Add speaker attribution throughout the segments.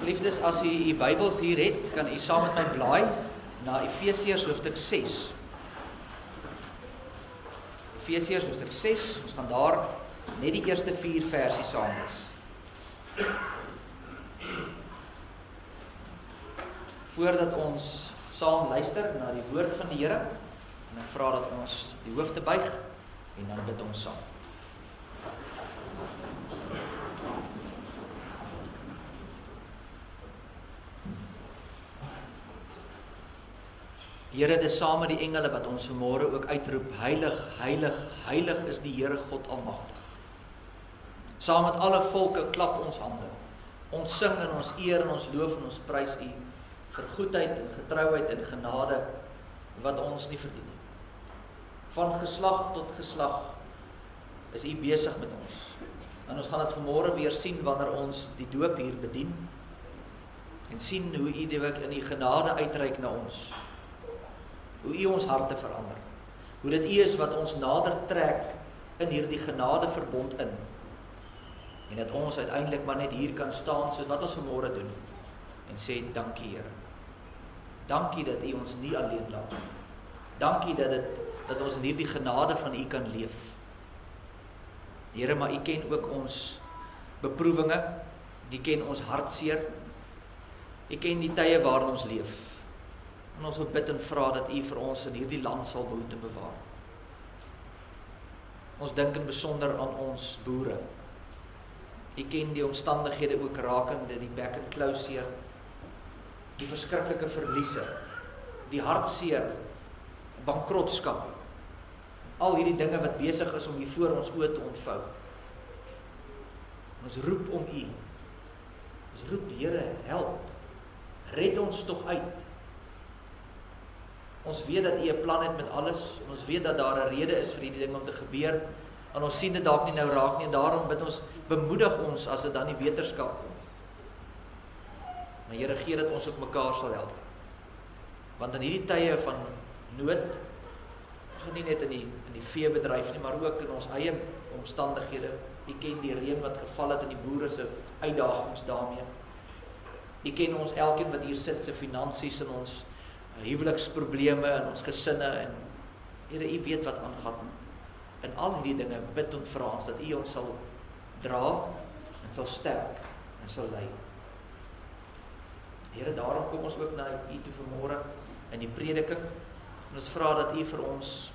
Speaker 1: Geliefdes, as u u Bybels hier het, kan u saam met my blaai na Efesiërs hoofstuk 6. Efesiërs hoofstuk 6, ons gaan daar net die eerste 4 versies saam lees. Voordat ons saam luister na die woord van die Here, en ek vra dat ons die hoofde buig en dan bid ons saam. Here, dit is saam met die engele wat ons vanmôre ook uitroep, heilig, heilig, heilig is die Here God Almagtig. Saam met alle volke klap ons hande. Ons sing en ons eer en ons loof en ons prys U vir goedheid en getrouheid en genade wat ons nie verdien nie. Van geslag tot geslag is U besig met ons. En ons gaan dit vanmôre weer sien wanneer ons die doop hier bedien en sien hoe U in die genade uitreik na ons. Hoe U ons harte verander. Hoe dit U is wat ons nader trek in hierdie genade verbond in. En dat ons uiteindelik maar net hier kan staan soos wat ons vanmôre doen en sê dankie Here. Dankie dat U ons nie alleen laat nie. Dankie dat ons in hierdie genade van U kan leef. Here, maar U ken ook ons beproewinge, U ken ons hartseer. U ken die tye waarin ons leef. En ons wil bid en vra dat U vir ons in hierdie land sal behoede bewaar. Ons dink in besonder aan ons boere. U ken die omstandighede ook rakende die back and claw seer, die verskriklike verliese, die hartseer, bankrotskap, al hierdie dinge wat besig is om hier voor ons oë te ontvou. Ons roep om U. Ons roep, Here, help. Red ons tog uit. Ons weet dat U 'n plan het met alles, en ons weet dat daar 'n rede is vir hierdie ding om te gebeur, en ons sien dit dalk nie nou raak nie, en daarom bid ons, bemoedig ons as dit dan nie beterskap kom. Maar Here, gee dat ons ook mekaar sal help. Want in hierdie tye van nood, ons nie net in die veebedryf nie, maar ook in ons eie omstandighede. U ken die reën wat geval het in die boere se uitdagings daarmee. U ken ons elkeen wat hier sit se finansies en ons huweliksprobleme in ons gesinne en Here, U weet wat aangaan. In al hierdie dinge bid en vra ons dat U ons sal dra en sal sterk en sal lei. Here, daarom kom ons ook na U toe vanmôre in die prediking en ons vra dat U vir ons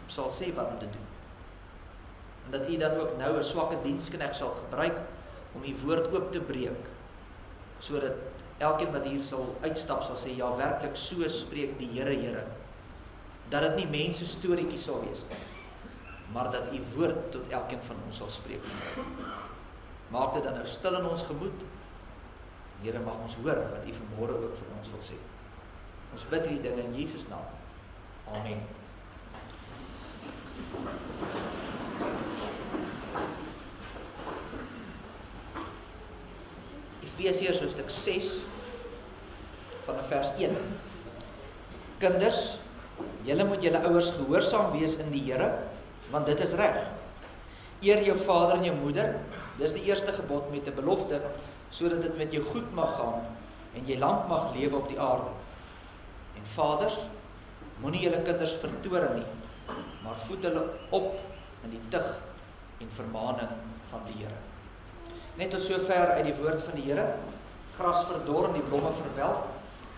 Speaker 1: sal sê wat om te doen. En dat U dan ook nou 'n swakke diensknegt sal gebruik om U woord oop te breek, sodat elkeen wat hier sal uitstap sal sê, ja, werklik so spreek die Here, Here. Dat dit nie mense storieetjies sal wees nie, maar dat U woord tot elkeen van ons sal spreek. Maak dit dan nou stil in ons gemoed. Here, mag ons hoor wat U vanmôre ook vir ons wil sê. Ons bid hierdie dinge in Jesus naam. Amen. Efesiërs hoofstuk 6 vanaf vers 1. Kinders, julle moet julle ouers gehoorsaam wees in die Here, want dit is reg. Eer jou vader en jou moeder, dis die eerste gebod met 'n belofte, sodat dit met jou goed mag gaan en jy lank mag lewe op die aarde. En vaders, moenie julle kinders vertoorn nie, maar voed hulle op in die tug en vermaaning van die Here. Net tot sover uit die woord van die Here. Gras verdor en die blomme verwelk,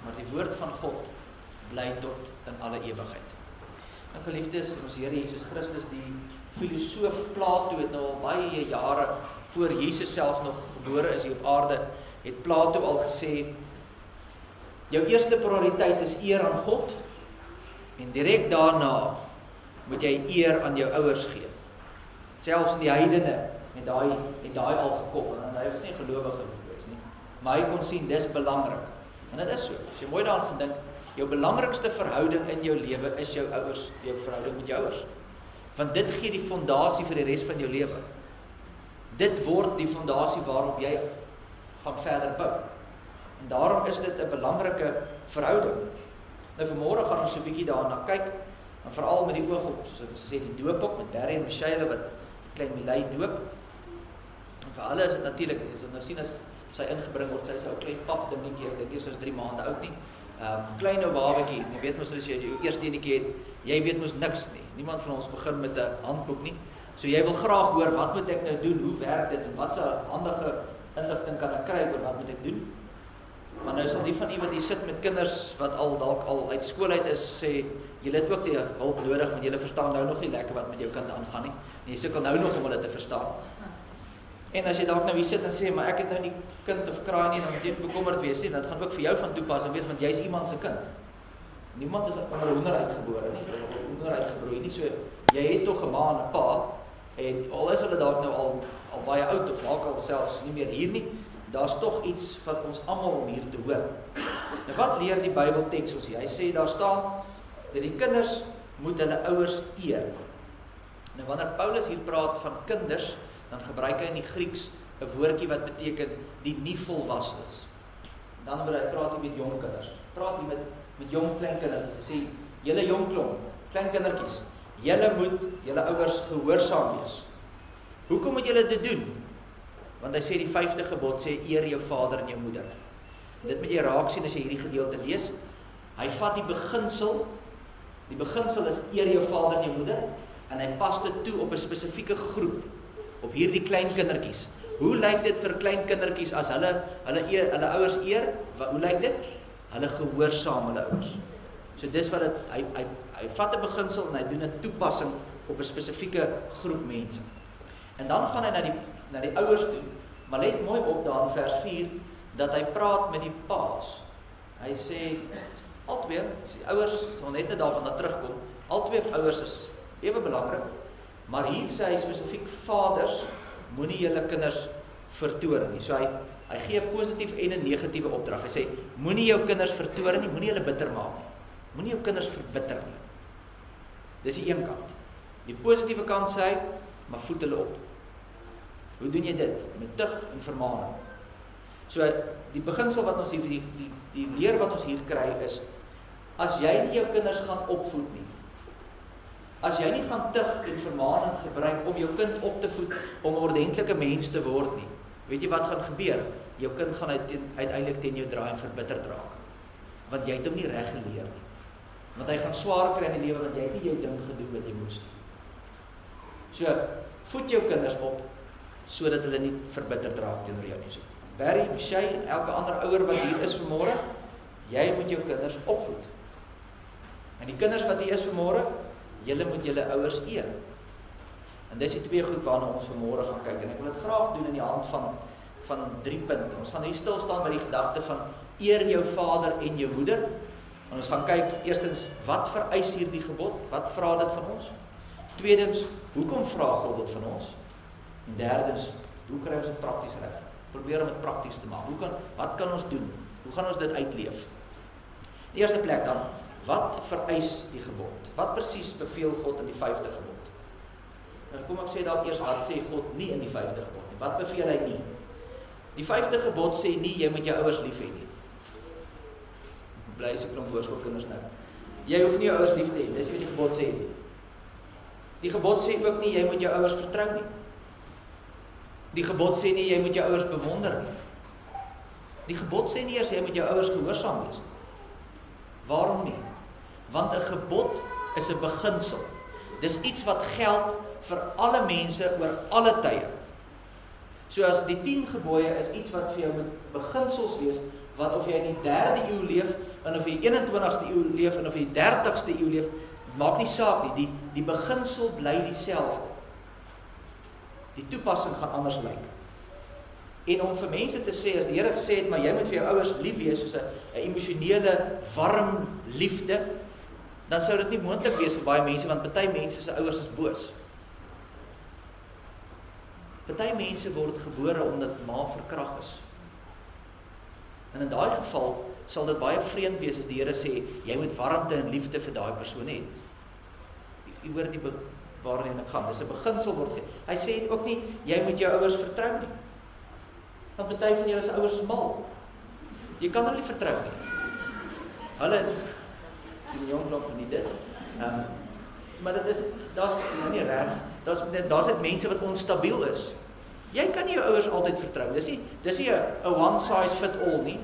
Speaker 1: maar die woord van God bly tot in alle ewigheid. En geliefdes, ons Here Jesus Christus, die filosoof Plato het nou al baie jare voor Jesus self nog gebore is hier op aarde, het Plato al gesê, jou eerste prioriteit is eer aan God, en direk daarna moet jy eer aan jou ouers gee. Selfs in die heidene het daai al gekoppel, en hy was nie gelowige gewees nie, maar hy kon sien, dis belangrik, en dit is so, as jy mooi daaraan gaan dink, jou belangrikste verhouding in jou lewe is jou ouers, jou verhouding met jou ouers, want dit gee die fondasie vir die res van jou lewe. Dit word die fondasie waarop jy gaan verder bou, en daarom is dit 'n belangrike verhouding. Nou vanmôre gaan ons 'n bietjie daarna kyk, en veral met die oog op, soos ek sê, die doop op, met Barry en Michelle wat die klein Milei doop. En vir hulle is dit natuurlik, as ons nou sien as sy ingebring word, sy is 'n ou klein pap dingetjie, ek dink eers is 3 maande oud nie. Klein ou babatjie, jy weet mos as jy jou eerste enetjie het, jy weet mos niks nie. Niemand van ons begin met 'n handboek nie. So jy wil graag hoor, wat moet ek nou doen, hoe werk dit, en wat se handige inligting kan ek kry oor wat moet ek doen? Maar nou sal die van u wat hier sit met kinders wat dalk al uit skool uit is, sê, julle het ook die hulp nodig, want julle verstaan nou nog nie lekker wat met jou kind aangaan nie. En jy sukkel nou nog om hulle te verstaan. En as jy dalk nou hier sit en sê, maar ek het nou nie kind of kraai nie, dan moet jy bekommerd wees nie, dat gaan ook vir jou van toepassing wees, want jy is iemand se kind. Niemand is onder 'n hoender uitgebore nie, hoender uitgebroei nie, so jy het tog 'n ma en 'n pa, en al is hulle dalk nou al baie oud, of dalk al selfs nie meer hier nie, daar's tog iets wat ons almal om hier te hoor. Nou wat leer die Bybelteks ons hier? Hy sê, daar staan, dat die kinders moet hulle ouers eer. Nou wanneer Paulus hier praat van kinders, dan gebruik hy in die Grieks 'n woordjie wat beteken die nie volwasse is. Dan word hy praat hier met jong kinders. Praat hier met jong kleinkinders. Hy sê, julle jong klomp, klein kindertjies, julle moet julle ouers gehoorsaam wees. Hoekom moet julle dit doen? Want hy sê die 5de gebod sê, eer jou vader en jou moeder. Dit moet jy raak sien as jy hierdie gedeelte lees. Hy vat die beginsel is eer jou vader en jou moeder, en hy pas dit toe op 'n spesifieke groep, op hierdie klein kindertjies. Hoe lyk dit vir klein kindertjies as hulle ouers eer? Hoe lyk dit? Hulle gehoorsaam hulle ouers. So dis wat hy vat 'n beginsel en hy doen 'n toepassing op 'n spesifieke groep mense. En dan gaan hy na die ouers toe. Maar let mooi op daar in vers 4 dat hy praat met die paas. Hy sê albei, die ouers sal net daarvan dat terugkom. Albei ouers is ewe belangrik. Maar hier sê hy spesifiek vaders moenie julle kinders vertoorn nie. So hy gee 'n positief en 'n negatiewe opdrag. Hy sê moenie jou kinders vertoorn nie, moenie hulle bitter maak nie. Moenie jou kinders verbitter nie. Dis die een kant. Die positiewe kant sê hy, maar voed hulle op. Hoe doen jy dit? Met tug en vermaaning. So die beginsel wat ons hier, die leer wat ons hier kry is, as jy nie jou kinders gaan opvoed nie, as jy nie gaan tug en vermaaning gebruik om jou kind op te voed, om 'n ordentlike mens te word nie, weet jy wat gaan gebeur? Jou kind gaan uiteindelik teen jou draai en verbitterd raak. Want jy het hom nie reg geleer nie. Want hy gaan swaar kry in die lewe, want jy het nie jou ding gedoen wat jy moes. So, voed jou kinders op, sodat hulle nie verbitterd raak teenoor jou nie. So, Barry, Michelle en elke ander ouer wat hier is vanmôre, jy moet jou kinders opvoed. En die kinders wat hier is vanmôre, julle moet julle ouers eer. En dis die twee goed waarna ons vanmôre gaan kyk. En ek wil dit graag doen in die hand van 3 punte. Ons gaan hier stil staan by die gedagte van eer jou vader en jou moeder. En ons gaan kyk, eerstens, wat vereis hierdie gebod? Wat vra dit van ons? Tweedens, hoekom vra God dit van ons? En derdens, hoe kry ons dit prakties reg? Probeer om dit prakties te maak. Wat kan ons doen? Hoe gaan ons dit uitleef? In die eerste plek dan, wat vereis die gebod? Wat presies beveel God in die 5de gebod? Nou kom ek sê dalk eers, wat sê God nie in die 5de gebod nie? Wat beveel hy nie? Die 5de gebod sê nie, jy moet jou ouers lief hê nie. Bly as 'n klomp hoërskoolkinders nou. Jy hoef nie jou ouers lief te hê, dis wat die gebod sê nie. Die gebod sê ook nie, jy moet jou ouers vertrou nie. Die gebod sê nie, jy moet jou ouers bewonder nie. Die gebod sê nie eers, jy moet jou ouers gehoorsaam wees nie. Waarom nie? Want 'n gebod is 'n beginsel. Dis iets wat geld vir alle mense oor alle tye. So as die 10 gebooie is iets wat vir jou moet beginsels wees, wat of jy in die 3de eeu leef, en of jy 21ste eeu leef, en of jy 30ste eeu leef, maak nie saak nie, die beginsel bly dieselfde. Die toepassing gaan anders lyk. En om vir mense te sê, as die Here gesê het, maar jy moet vir jou ouers lief wees, soos 'n emosionele, warm liefde, dan sou dit nie moontlik wees vir baie mense, want party mense se ouers is boos. Party mense word gebore omdat ma verkragt is. En in daai geval sal dit baie vreemd wees as die Here sê, jy moet warmte en liefde vir daai persoon hê. Jy hoor die waarheen ek gaan, dis 'n beginsel word gee. Hy sê ook nie, jy moet jou ouers vertrou nie. Want party van julle se ouers is mal. Jy kan hulle nie vertrou nie. Hulle sien die jong klop nie dit. Maar dit is, daar's nou nie reg, daar's net mense wat onstabiel is. Jy kan nie jou ouers altyd vertrou. Dis nie 'n one size fit all nie,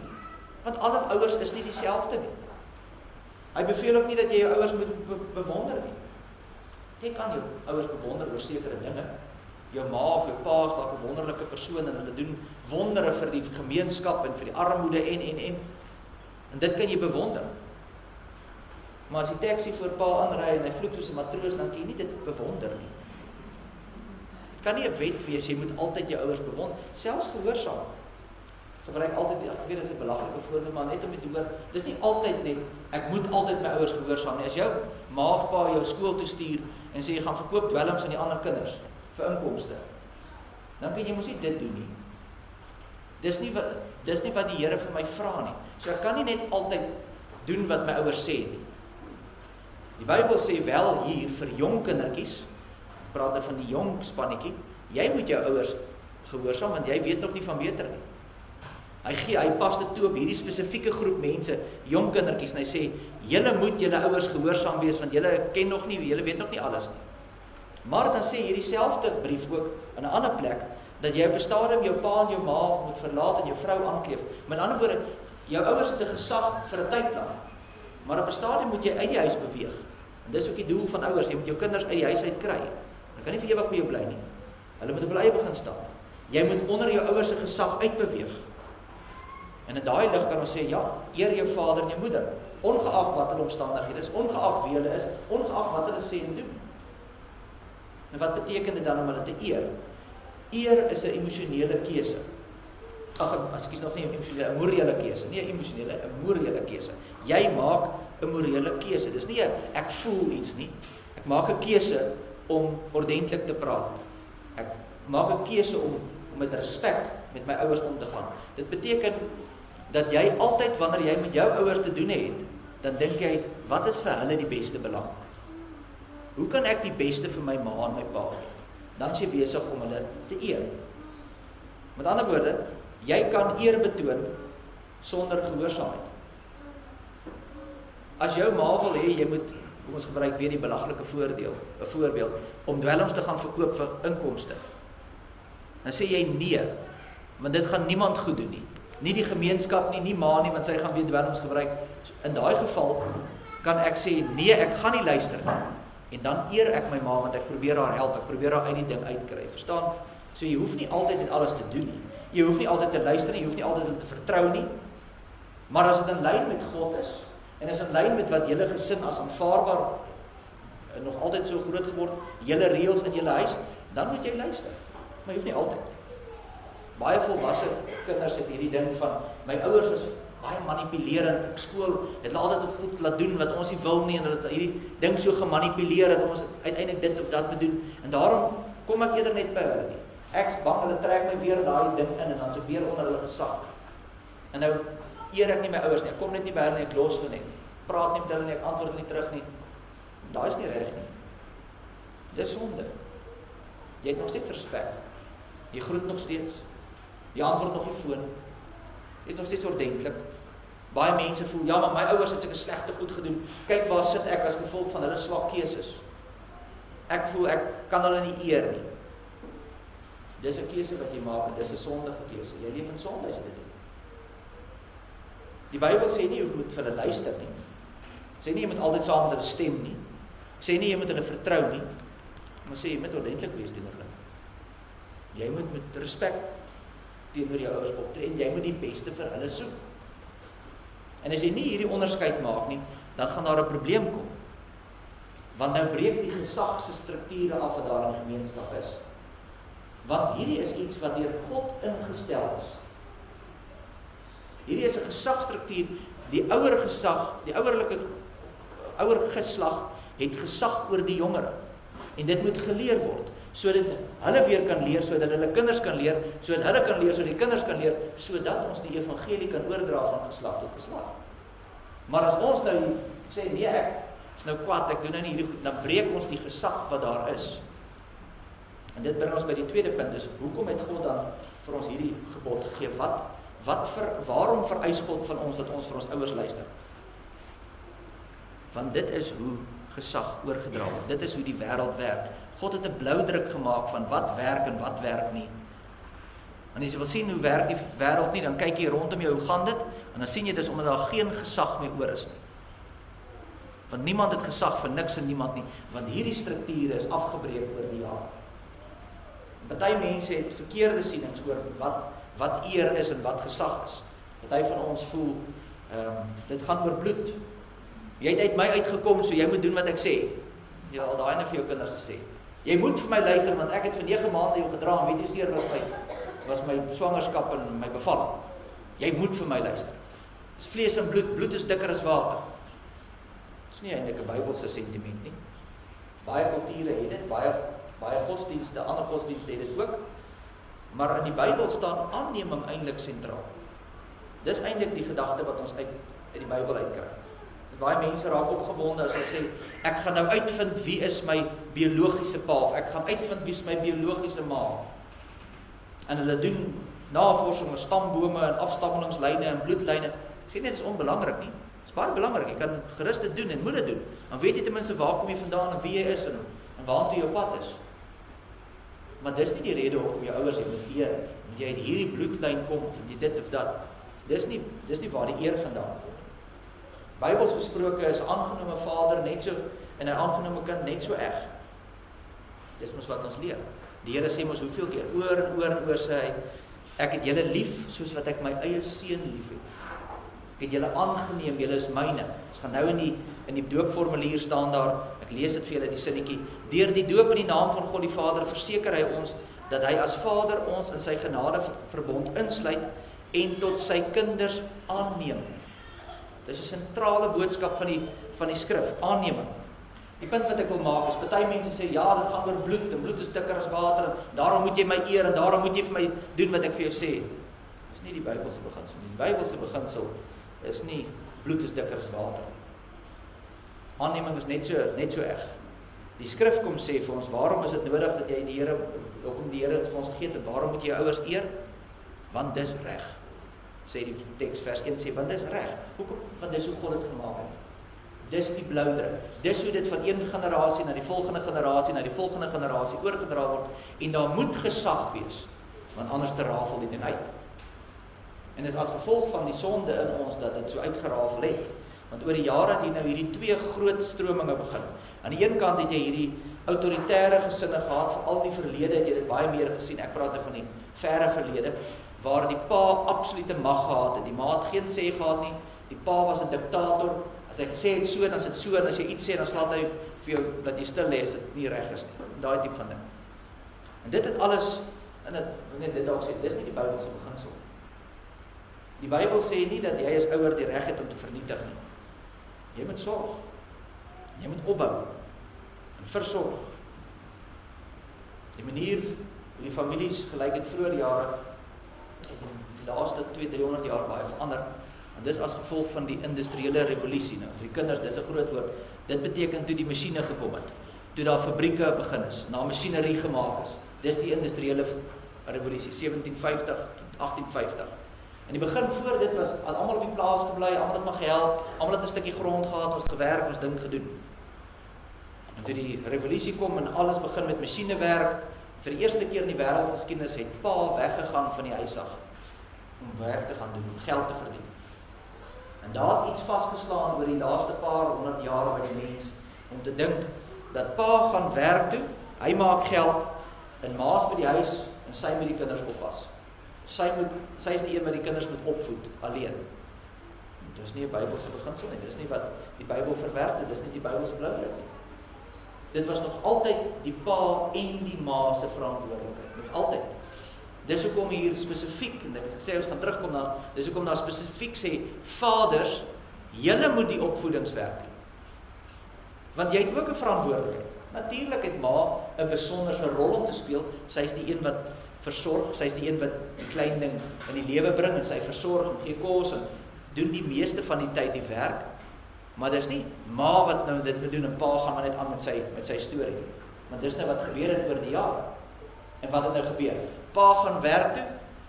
Speaker 1: want alle ouers is nie dieselfde nie. Hy beveel ook nie dat jy jou ouers moet bewonder nie. Jy kan jou ouers bewonder oor sekere dinge. Jou ma of jou pa is dalk 'n wonderlike persoon en hulle doen wondere vir die gemeenskap en vir die armoede en dit kan jy bewonder. Maar as die taxi voor pa aanry en hy vloek soos 'n matroos, dan kan jy nie dit bewonder nie. Dit kan nie 'n wet wees, jy moet altyd jou ouers bewonder, selfs gehoorsaam. Gebruik altyd, ek weet dis 'n belaglike voorbeeld, maar net om dit te hoor, dis nie altyd net, ek moet altyd my ouers gehoorsaam nie. As jou ma of pa jou skool toe stuur en sê jy gaan verkoop dwelms aan die ander kinders vir inkomste, dan kan jy mos nie dit doen nie. Dis nie wat die Here vir my vra nie. So ek kan nie net altyd doen wat my ouers sê nie. Die Bybel sê wel hier vir jong kindertjies, praat van die jong spannetjie, jy moet jou ouers gehoorsaam, want jy weet nog nie van beter nie. Hy pas dit toe op hierdie spesifieke groep mense, jong kindertjies, en hy sê, julle moet julle ouers gehoorsaam wees, want julle ken nog nie, julle weet nog nie alles nie. Maar dan sê hierdie selfde brief ook, in 'n ander plek, dat jy op 'n stadium jou pa en jou ma moet verlaat en jou vrou aankleef. Met ander woorde, jou ouers het 'n gesag vir 'n tyd lank, maar op 'n stadium moet jy uit die huis beweeg. En dis ook die doel van ouers, jy moet jou kinders uit die huis uit kry. Hulle kan nie vir ewig by jou bly nie. Hulle moet op hulle eie begin staan. Jy moet onder jou ouers se gesag uitbeweeg. En in daai lig kan ons sê, ja, eer jou vader en jou moeder, ongeag wat hulle omstandighede is, ongeag wie hulle is, ongeag wat hulle sê en doen. En wat beteken dit dan om hulle te eer? Eer is 'n emosionele keuse. Nog nie 'n emosionele, 'n morele keuse, nie 'n emosionele, 'n morele keuse. Jy maak 'n morele keuse. Dis nie 'n ek voel iets nie. Ek maak 'n keuse om ordentlik te praat. Ek maak 'n keuse om met respek met my ouers om te gaan. Dit beteken dat jy altyd wanneer jy met jou ouers te doen het, dan dink jy, wat is vir hulle die beste belang? Hoe kan ek die beste vir my ma en my pa? Dan is jy besig om hulle te eer. Met ander woorde, jy kan eer betoon sonder gehoorsaamheid. As jou ma wil hê jy moet, kom ons gebruik weer die belaglike voorbeeld, om dwelms te gaan verkoop vir inkomste. Dan sê jy nee, want dit gaan niemand goed doen nie. Nie die gemeenskap nie, nie ma nie, want sy gaan weer dwelms gebruik. In daai geval kan ek sê nee, ek gaan nie luister nie. En dan eer ek my ma, want ek probeer haar help, ek probeer haar uit die ding uitkry, verstaan? So jy hoef nie altyd net alles te doen nie. Jy hoef nie altyd te luister nie, jy hoef nie altyd te vertrou nie. Maar as dit in lyn met God is, en is in lyn met wat julle gesin as aanvaarbaar, nog altyd so groot geword, julle reëls in julle huis, dan moet jy luister. Maar jy hoef nie altyd. Baie volwasse kinders het hierdie ding van, my ouers was baie manipulerend op skool, het hulle altyd goed laat doen wat ons nie wil nie, en hulle het hierdie ding so gemanipuleer, dat ons uiteindelik dit of dat moet doen, en daarom kom ek eerder net by hulle nie. Ek is bang, hulle trek my weer daai ding in, en dan is ek weer onder hulle gesag. En nou eer ek nie my ouers nie, ek kom net nie by hulle nie, ek los hulle nie, praat nie met hulle nie, ek antwoord nie terug nie. Daai is nie reg nie. Dis sonde. Jy het nog steeds respek. Jy groet nog steeds. Jy antwoord nog die foon. Jy is nog steeds ordentlik. Baie mense voel, ja, maar my ouers het sulke slegte goed gedoen. Kyk waar sit ek as gevolg van hulle swak keuses. Ek voel ek kan hulle nie eer nie. Dis 'n keuse wat jy maak en dis 'n sondige keuse. Jy leef in sonde as jy dit doen. Die Bybel sê nie jy moet vir hulle luister nie. Sê nie jy moet altyd saam met hulle stem nie. Sê nie jy moet hulle vertrou nie. Maar sê jy moet ordentlik wees teenoor hulle. Jy moet met respek teenoor jou ouers optree en jy moet die beste vir hulle soek. En as jy nie hierdie onderskeid maak nie, dan gaan daar 'n probleem kom. Want nou breek die gesag se strukture af wat daar in die gemeenskap is. Want hierdie is iets wat deur God ingestel is. Hierdie is 'n gesagstruktuur, die ouer gesag, die ouer geslag het gesag oor die jongere. En dit moet geleer word, sodat hulle weer kan leer, sodat hulle kinders kan leer, sodat hulle kan leer, sodat die kinders kan leer, sodat ons die evangelie kan oordra van geslag tot geslag. Maar as ons nou sê, nee, ek is nou kwaad, ek doen nou nie hierdie goed, dan breek ons die gesag wat daar is. En dit bring ons by die tweede punt, dus hoekom het God dan vir ons hierdie gebod gegee? Waarom vereis God van ons dat ons vir ons ouers luister? Want dit is hoe gesag oorgedra word. Dit is hoe die wêreld werk. God het 'n blou druk gemaak van wat werk en wat werk nie. En as jy wil sien hoe werk die wêreld nie, dan kyk jy rondom jou, hoe gaan dit? En dan sien jy dis omdat daar geen gesag meer oor is nie. Want niemand het gesag vir niks en niemand nie, want hierdie strukture is afgebreek oor die jare. Party mense het verkeerde sienings oor wat eer is en wat gesag is. Party van ons voel, dit gaan oor bloed. Jy het uit my uitgekom, so jy moet doen wat ek sê. Jy het al daai net vir jou kinders gesê. Jy moet vir my luister, want ek het vir 9 maande jou gedra, en weet jy seer was my swangerskap en my bevalling. Jy moet vir my luister. Dis vlees en bloed, bloed is dikker as water. Dis nie eintlik 'n Bybelse sentiment nie. Baie kulture het dit, baie godsdienste, ander godsdienste het dit ook. Maar in die Bybel staan aanneming eintlik sentraal. Dis eintlik die gedagte wat ons uit die Bybel uitkry. Baie mense raak opgewonde as hulle sê, ek gaan nou uitvind wie is my biologiese pa, of ek gaan uitvind wie is my biologiese ma. En hulle doen navorsing oor stambome en afstammelingslyne en bloedlyne. Ek sê nie, dit is onbelangrik nie. Dit is baie belangrik, jy kan gerus dit doen en moet dit doen. Dan weet jy ten minste waar kom jy vandaan en wie jy is en waartoe jou pad is. Maar dis nie die rede hoekom jou ouers jou moet eer, want jy uit hierdie bloedlyn kom, of jy dit of dat. Dis nie waar die eer vandaan kom. Bybels gesproke is 'n aangenome vader net so, en 'n aangenome kind net so erg. Dis mos wat ons leer. Die Here sê mos hoeveel keer, oor en oor sê hy, ek het julle lief, soos wat ek my eie seun lief het. Ek het julle aangeneem, julle is myne. Ons gaan nou in die doopformulier staan daar, ek lees dit vir julle die sinnetjie, deur die doop in die naam van God die Vader, verseker hy ons, dat hy as Vader ons in sy genade verbond insluit, en tot sy kinders aanneem. Dis 'n sentrale boodskap van die skrif, aanneming. Die punt wat ek wil maak is, party mense sê, ja, dit gaan oor bloed, en bloed is dikker as water, en daarom moet jy my eer, en daarom moet jy vir my doen wat ek vir jou sê. Dis nie die Bybelse beginsel nie. Die Bybelse beginsel is nie, bloed is dikker as water. Aanneming is net so erg. Die skrif kom sê vir ons, waarom is dit nodig dat jy die Here vir ons gegee het, waarom moet jy jou ouers eer? Want dis reg. Sê die teks vers 1 sê, want dis reg. Hoekom? Want dis hoe God dit gemaak het. Dis die bloudruk. Dis hoe dit van een generasie na die volgende generasie oorgedra word, en daar moet gesag wees, want anders te rafel dit uit. En dis as gevolg van die sonde in ons dat dit so uitgerafel het. Want oor die jare het jy nou hierdie 2 groot strominge begin. Aan die een kant het jy hierdie autoritaire gesinne gehad, veral die verlede het jy dit baie meer gesien. Ek praat van die verre verlede, waar die pa absolute mag gehad het. Die ma het geen sê gehad nie. Die pa was 'n diktator. As hy gesê het so, dan is dit so, en as jy iets sê, dan slaat hy vir jou dat jy stil lê as dit nie reg is nie. Daai tipe van ding. En dit het alles, en dit dalk sê, dis nie die Bybelse beginsel. Die Bybel sê nie dat jy as ouer die reg het om te vernietig nie. Jy moet sorg. Jy moet opbou en versorg. Die manier hoe die families gelyk het vroeër jare, die laaste 200-300 jaar baie verander. En dis as gevolg van die industriële revolusie. Nou, vir die kinders, dis 'n groot woord. Dit beteken toe die masjiene gekom het, toe daar fabrieke begin is, na masjinerie gemaak is. Dis die industriële revolusie, 1750 tot 1850. In die begin voor dit was almal op die plaas gebly, almal het maar gehelp, almal het 'n stukkie grond gehad, ons gewerk, ons ding gedoen. En toe die revolusie kom en alles begin met masjienewerk, vir die eerste keer in die wêreldgeskiedenis het pa weggegaan van die huis af om werk te gaan doen, om geld te verdien. En daar het iets vasgeslaan oor die laaste paar 100 jaar by die mens, om te dink dat pa gaan werk toe, hy maak geld, en ma's by die huis, en sy moet die kinders oppas. Sy is die een wat die kinders moet opvoed, alleen. Dit is nie 'n Bybelse beginsel nie, dit is nie wat die Bybel verwerp het, dit is nie die Bybelse bloudruk nie. Dit was nog altyd die pa en die ma se verantwoordelikheid, nog altyd. Dis hoekom hier spesifiek, en ek sê ons gaan terugkom na, dis hoekom daar spesifiek sê, vaders, julle moet die opvoedingswerk doen. Want jy het ook 'n verantwoordelikheid. Natuurlik het ma 'n besonderse rol om te speel, sy is die een wat versorg, sy is die een wat die klein ding in die lewe bring, en sy versorg en gee kos, en doen die meeste van die tyd die werk, maar dis nie ma wat nou dit moet doen, en pa gaan maar net aan met sy storie, want dis nou wat gebeur het oor die jare. En wat het nou gebeur? Pa gaan werk toe,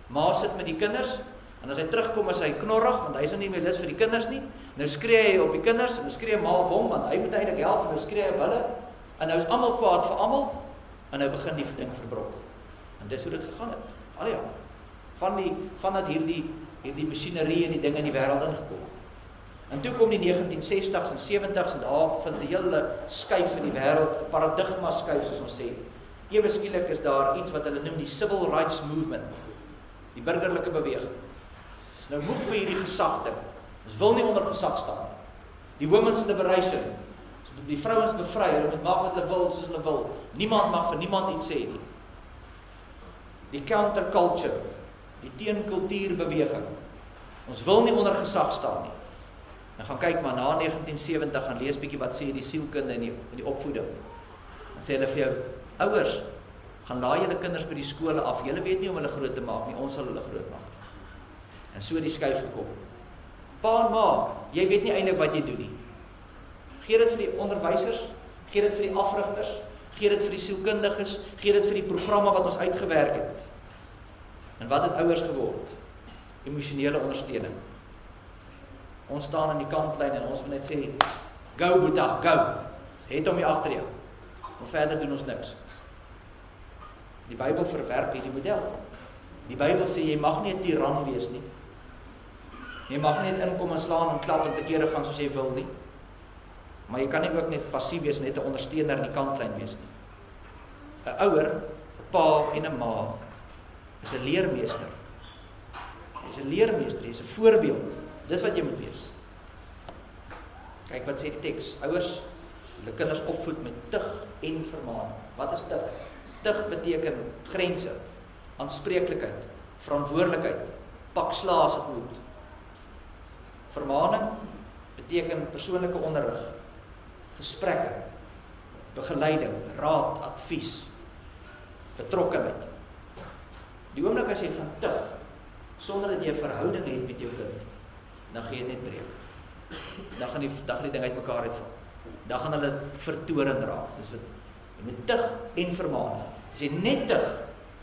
Speaker 1: ma sit met die kinders, en as hy terugkom is hy knorrig, want hy is nou nie meer lus vir die kinders nie, nou skree hy op die kinders, en nou skree ma op hom, want hy moet eintlik help, en nou skree hy op hulle, en nou is almal kwaad vir almal, en nou begin die ding verbrok. En dis hoe dit gegaan het, al ja. vandat hierdie masjinerie en die dinge in die wêreld ingekom. En toe kom die 1960s en 70s en daar vind 'n hele skuif in die wêreld, 'n paradigma skuif soos ons sê. Ewe skielik is daar iets wat hulle noem die Civil Rights Movement, die burgerlike beweging. Dis nou moeg vir hierdie gesagte. Ons wil nie onder gesag staan. Die women's liberation, die vrouens bevry, hulle moet maak wat hulle wil soos hulle wil. Niemand mag vir niemand iets sê nie. Die counterculture, die teenkultuurbeweging. Ons wil nie onder gesag staan nie. En gaan kyk maar na 1970 gaan lees bietjie wat sê die sielkunde en die opvoeding. Dan sê hulle vir jou, ouers, gaan laai julle kinders by die skole af. Julle weet nie om hulle groot te maak nie, ons sal hulle groot maak. En so die skuif gekom. Pa en ma, jy weet nie eintlik wat jy doen nie. Gee dit vir die onderwysers, gee dit vir die afrigters, gee dit vir die sielkundiges, gee dit vir die programme wat ons uitgewerk het. En wat het ouers geword? Emosionele ondersteuning. Ons staan aan die kantlyn en ons wil net sê, go Boeta, go. Het hom hier agter jou. Maar verder doen ons niks. Die Bybel verwerp hierdie model. Die Bybel sê jy mag nie 'n tiran wees nie. Jy mag nie net inkom en slaan en klap en te kere gaan soos jy wil nie. Maar jy kan nie ook net passief wees, net 'n ondersteuner in die kantlyn wees nie. 'n Ouer, 'n pa en 'n ma is 'n leermeester. Jy's 'n leermeester, jy's 'n voorbeeld. Dis wat jy moet wees. Kyk wat sê die teks. Ouers, hulle kinders opvoed met tug en vermaaning. Wat is tug? Tug beteken grense, aanspreeklikheid, verantwoordelikheid, pak slaag as dit moet. Vermaaning beteken persoonlike onderrig, gesprekke, begeleiding, raad, advies, betrokkenheid. Die oomblik as jy gaan tug, sonder dat jy 'n verhouding het met jou kind, dan gaan jy net breek. Dan gaan die ding uitmekaar uitval. Dan gaan hulle vertorend raak. Dis wat jy moet tug en vermaan. As jy net tug,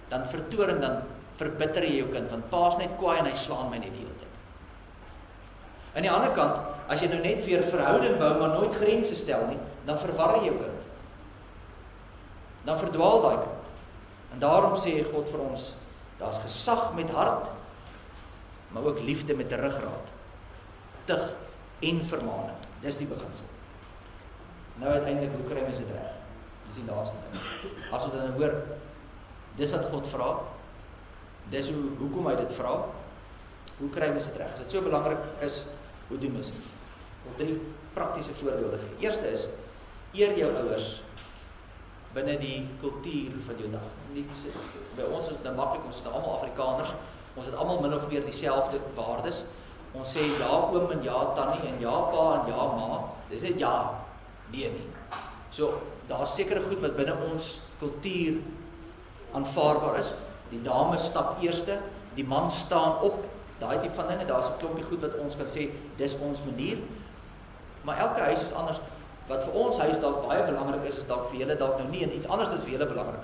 Speaker 1: dan vertoring, dan verbitter jy jou kind, want pa's net kwaai en hy slaan my net die hele tyd. Aan die ander kant, as jy nou net weer verhouding bou, maar nooit grense stel nie, dan verwar jy jou kind. Dan verdwaal daai kind. En daarom sê God vir ons, daar's gesag met hart, maar ook liefde met 'n ruggraat. Tug en vermaaning. Dis die beginsel. Nou uiteindelik, hoe kry mens dit reg? Dis die laaste ding. As ons dan hoor, dis wat God vra. Dis hoekom hy dit vra. Hoe kry mens dit reg? As dit so belangrik is, hoe doen mens dit? Ek wil 3 praktiese voorbeelde gee. Eerste is, eer jou ouers binne die kultuur van jou dag. By ons is dit maklik, ons is almal Afrikaners. Ons het almal min of meer dieselfde waardes. Ons sê ja oom en ja tannie en ja pa en ja ma. Dis net ja, nee nie. So, daar's sekere goed wat binne ons kultuur aanvaarbaar is. Die dame stap eerste, die man staan op. Daai tipe van dinge, daar's 'n klompie goed wat ons kan sê, dis ons manier. Maar elke huis is anders. Wat vir ons huis dalk baie belangrik is dalk vir julle dalk nou nie en iets anders is vir julle belangrik.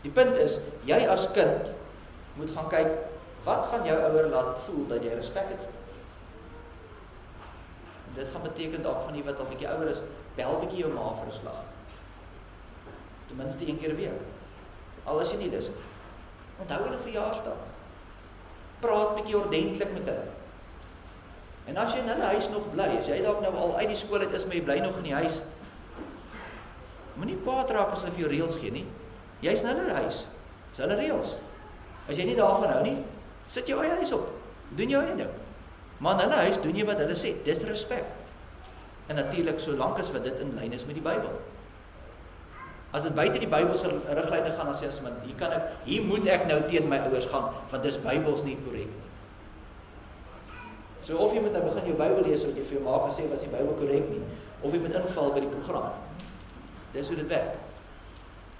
Speaker 1: Die punt is, jy as kind moet gaan kyk, wat gaan jou ouer laat voel dat jy respek het? Dit gaan beteken dalk van die wat al bietjie ouer is, bel bietjie jou ma vir 'n slag. Ten minste 1 keer 'n week. Al is jy nie lus nie. Onthou hulle verjaarsdag. Praat bietjie ordentlik met hulle. En as jy in hulle huis nog bly, as jy dalk nou al uit die skool uit is, maar jy bly nog in die huis, moenie kwaad raak as hulle vir jou reëls gee nie. Jy's in hulle huis. Dis hulle reëls. As jy nie daarvan hou nie, sit jou eie huis op. Doen jou eie ding. Maar in hulle huis doen jy wat hulle sê. Dis respek. En natuurlik solank as wat dit in lyn is met die Bybel. As dit buite die Bybelse riglyne gaan, dan sê ons, man, hier moet ek nou teen my ouers gaan, want dis Bybels nie korrek nie. So of jy moet nou begin jou Bybel lees, wat jy vir jou maak en sê, was die Bybel korrek nie, of jy moet inval by die program. Dis hoe dit werk.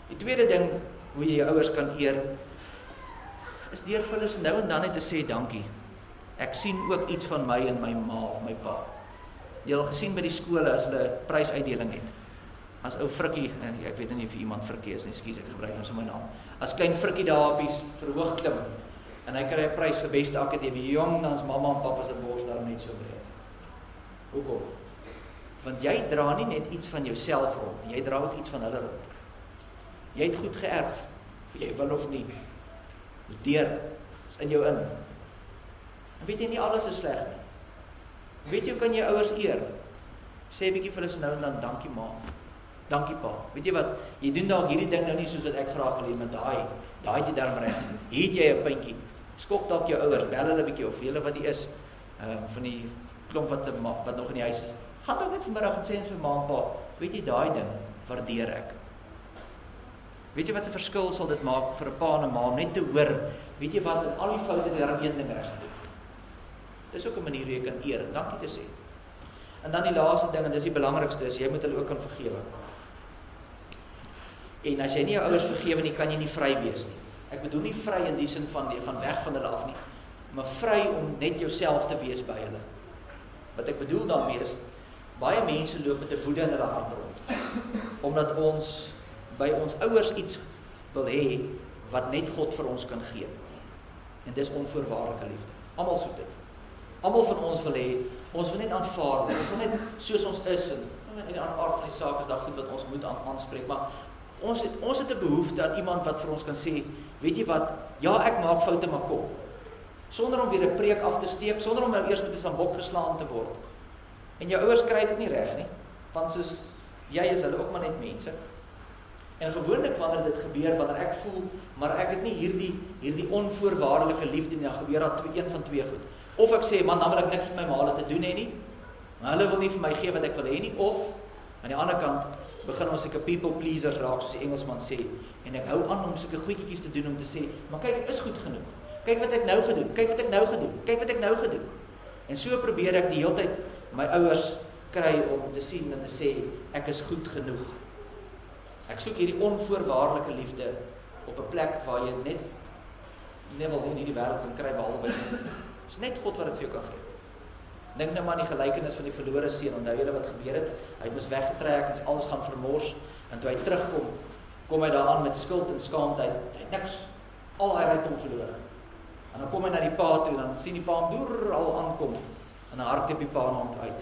Speaker 1: Die tweede ding, hoe jy jou ouers kan eer, is deur vir hulle nou en dan net te sê dankie. Ek sien ook iets van my in my ma of my pa. Jy al gesien by die skole as hulle prysuitdeling het. As ou Frikkie, en ek weet nie of iemand Frikkie is nie, ekskuus, ek gebruik nou so my naam. As klein Frikkie daar op die verhoog klim en hy kry 'n prys vir beste akademie, jong, dan is mamma en pappa se bors daar net so breed. Hoekom? Want jy dra nie net iets van jouself rond, jy dra ook iets van hulle rond. Jy het goed geërf, of jy wil of nie. Deur is in jou in. En weet jy, nie alles is sleg nie. Weet jy, hoe kan jy ouers eer? Sê 'n bietjie vir hulle so nou en dan, dankie ma, dankie pa. Weet jy wat, jy doen dalk hierdie ding nou nie soos wat ek graag wil hê, met daai het jy darm reg. Hier het jy 'n puntjie. Skok dalk jou ouers, bel hulle 'n bietjie of julle wat die is, van die klomp wat nog in die huis is. Gaan dan net vanmiddag en sê vir ma en pa, weet jy, daai ding waardeer ek. Weet jy wat 'n verskil sal dit maak vir 'n pa en 'n ma om net te hoor, weet jy wat, in al die foute het daar een ding reg gedoen. Dis ook 'n manier hoe jy kan eer en dankie te sê. En dan die laaste ding, en dis die belangrikste, is jy moet hulle ook kan vergewe. En as jy nie jou ouers vergewe nie, kan jy nie vry wees nie. Ek bedoel nie vry in die sin van jy gaan weg van hulle af nie, maar vry om net jouself te wees by hulle. Wat ek bedoel daarmee is, baie mense loop met 'n woede in hulle hart rond, omdat ons by ons ouers iets wil hê wat net God vir ons kan gee. En dis onvoorwaardelike liefde. Almal soek dit. Almal van ons wil hê, ons wil net aanvaar, ons wil net soos ons is, en die aard van die saak is daar goed wat ons moet aanspreek, maar ons het 'n behoefte aan iemand wat vir ons kan sê, weet jy wat, ja ek maak foute, maar kom. Sonder om weer 'n preek af te steek, sonder om nou eers met 'n sambok geslaan te word. En jou ouers kry dit nie reg nie, want soos jy is hulle ook maar net mense. En gewoonlik wanneer dit gebeur, wanneer ek voel, maar ek het nie hierdie onvoorwaardelike liefde nie, dan gebeur daar een van twee goed. Of ek sê, man, dan wil ek niks met my ma te doen hê nie, maar hulle wil nie vir my gee wat ek wil hê nie, of aan die ander kant begin ons sulke people pleasers raak, soos die Engelsman sê, en ek hou aan om sulke goedjies te doen om te sê, maar kyk, ek is goed genoeg. Kyk wat ek nou gedoen, kyk wat ek nou gedoen, kyk wat ek nou gedoen. En so probeer ek die hele tyd my ouers kry om te sien en te sê, ek is goed genoeg. Ek soek hierdie onvoorwaardelike liefde op 'n plek waar jy net wil in hierdie wêreld kan kry behalwe by God. Dis net God wat dit vir jou kan gee. Dink nou maar aan die gelykenis van die verlore seun. Onthou julle wat gebeur het? Hy moes weggetrek en alles gaan vermors, en toe hy terugkom, kom hy daaraan met skuld en skaamte. Hy het niks, al hy rykdom verloor. En dan kom hy na die pa toe, en dan sien die pa hom deur al aankom, en dan hardloop die pa na hom uit,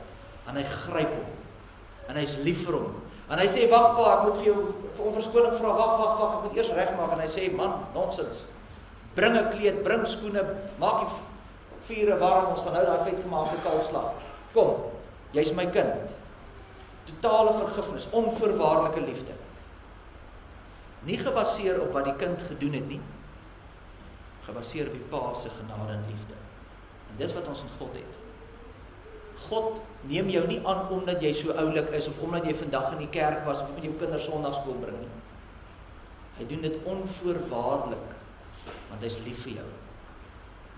Speaker 1: en hy gryp hom, en hy is lief vir hom, en hy sê, wag pa, ek moet vir jou om verskoning vra, wag, ek moet eers regmaak, en hy sê, man, nonsens, bring 'n kleed, bring skoene, maak die vure warm, ons gaan nou daai vetgemaakte kalfslag, kom, jy's my kind, totale vergifnis, onvoorwaardelike liefde, nie gebaseer op wat die kind gedoen het nie, gebaseer op die pa se genade en liefde. En dis wat ons in God het. God neem jou nie aan omdat jy so oulik is, of omdat jy vandag in die kerk was, of met jou kinders sonndagskool bring nie. Hy doen dit onvoorwaardelik, want hy is lief vir jou.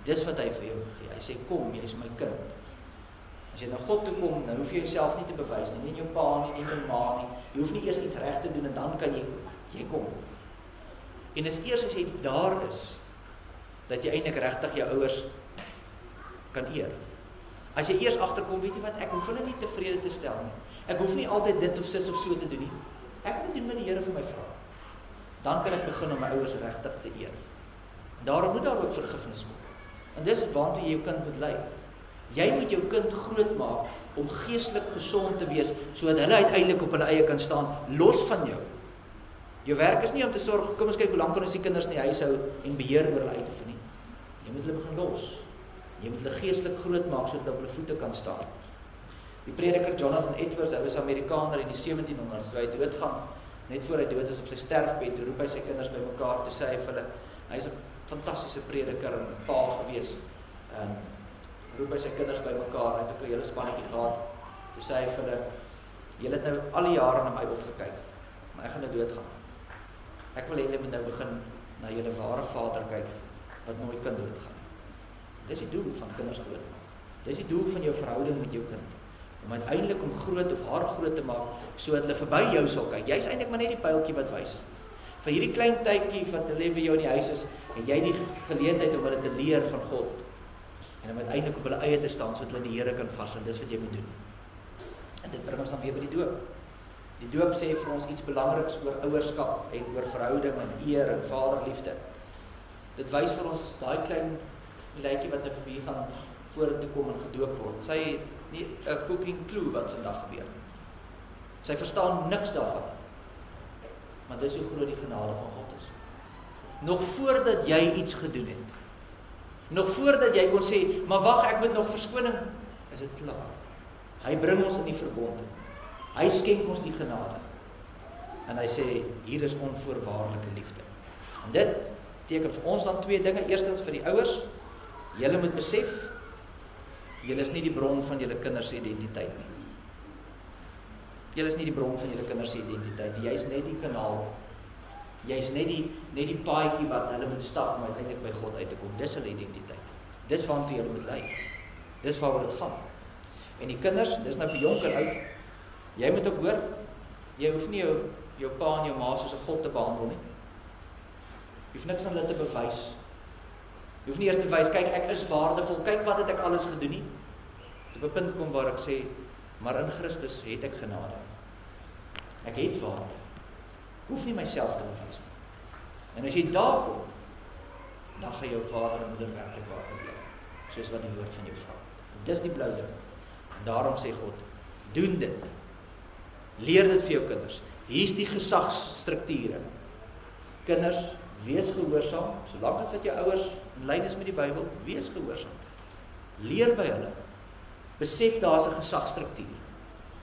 Speaker 1: Dis wat hy vir jou gee. Hy sê, kom, jy is my kind. As jy na God toe kom, dan hoef jy jouself nie te bewys nie, nie jou pa nie, nie jou ma nie. Jy hoef nie eers iets reg te doen, en dan kan jy kom. En is eers as jy daar is, dat jy eintlik regtig jou ouers kan eer. As jy eers agterkom, weet jy wat, ek hoef hulle nie tevrede te stel nie. Ek hoef nie altyd dit of sis of so te doen nie. Ek moet doen wat die Here vir my vra. Dan kan ek begin om my ouers regtig te eer. Daarom moet daar ook vergifnis kom. En dis waartoe jy jou kind moet lei. Jy moet jou kind groot maak om geestelik gesond te wees, sodat hulle uiteindelik op hulle eie kan staan, los van jou. Jou werk is nie om te sorg, kom ons kyk hoe lank kan ons die kinders in die huis hou en beheer oor hulle uitoefen nie. Jy moet hulle begin los. Jy moet hulle geestelik groot maak sodat hulle op hulle voete kan staan. Die prediker Jonathan Edwards, hy was Amerikaner in die 1700s, toe hy doodgaan, net voor hy dood is op sy sterfbed, toe roep hy sy kinders bymekaar, toe sê hy vir hulle, hy is 'n fantastiese prediker en 'n pa gewees, en roep hy sy kinders bymekaar, hy het ook 'n hele spannetjie gehad, toe sê hy vir hulle, julle het nou al die jare na my opgekyk, maar ek gaan nou doodgaan. Ek wil hê julle moet nou begin na julle ware Vader kyk, wat nooit kan doodgaan. Dis die doel van kinders groot maak. Dis die doel van jou verhouding met jou kind. Om uiteindelik om groot of haar groot te maak, sodat hulle verby jou sal kyk. Jy's eintlik maar net die pyltjie wat wys. Vir hierdie klein tydjie wat hulle by jou in die huis is, en jy die geleentheid om hulle te leer van God. En om uiteindelik op hulle eie te staan, sodat hulle die Here kan vashou. Dis wat jy moet doen. En dit bring ons dan weer by die doop. Die doop sê vir ons iets belangriks oor ouerskap en oor verhouding en eer en vaderliefde. Dit wys vir ons daai klein leietjie wat nou hier gaan vorentoe kom en gedoop word. Sy het nie 'n cooking clue wat vandag gebeur. Sy verstaan niks daarvan. Maar dis hoe groot die genade van God is. Nog voordat jy iets gedoen het, Nog voordat jy kon sê, maar wag, ek moet nog verskoning, is dit klaar. Hy bring ons in die verbond. Hy skenk ons die genade. En hy sê, hier is onvoorwaardelike liefde. En dit beteken vir ons dan twee dinge. Eerstens vir die ouers, julle moet besef, julle is nie die bron van julle kinders se identiteit nie. Julle is nie die bron van julle kinders se identiteit nie. Jy is net die kanaal. Jy is net die paadjie wat hulle moet stap om uiteindelik by God uit te kom. Dis hulle identiteit. Dis waartoe julle moet lei. Dis waaroor dit gaan. En die kinders, dis nou vir jonk en oud. Jy moet ook hoor, jy hoef nie jou pa en jou ma soos 'n God te behandel nie. Jy hoef niks aan hulle te bewys. Jy hoef nie eers te wys, kyk, ek is waardevol, kyk wat het ek alles gedoen nie. Op 'n punt kom waar ek sê, maar in Christus het ek genade. Ek het waarde. Hoef nie myself te bewys nie. En as jy daar kom, dan gaan jou vader en moeder werklik waarde leer, soos wat die woord van jou vra. Dis die blou ding. Daarom sê God, doen dit. Leer dit vir jou kinders. Hier is die gesagsstrukture. Kinders, wees gehoorsaam, solank as wat jou ouers in lyn is met die Bybel, wees gehoorsaam. Leer by hulle. Besef daar's 'n gesagsstruktuur,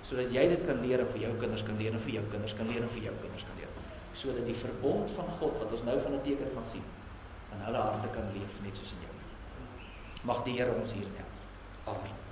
Speaker 1: sodat jy dit kan leer en vir jou kinders kan leer en vir jou kinders kan leer en vir jou kinders kan leer. Sodat die verbond van God, wat ons nou van 'n teken gaan sien, in hulle harte kan leef, net soos in jou. Mag die Here ons hier help. Amen.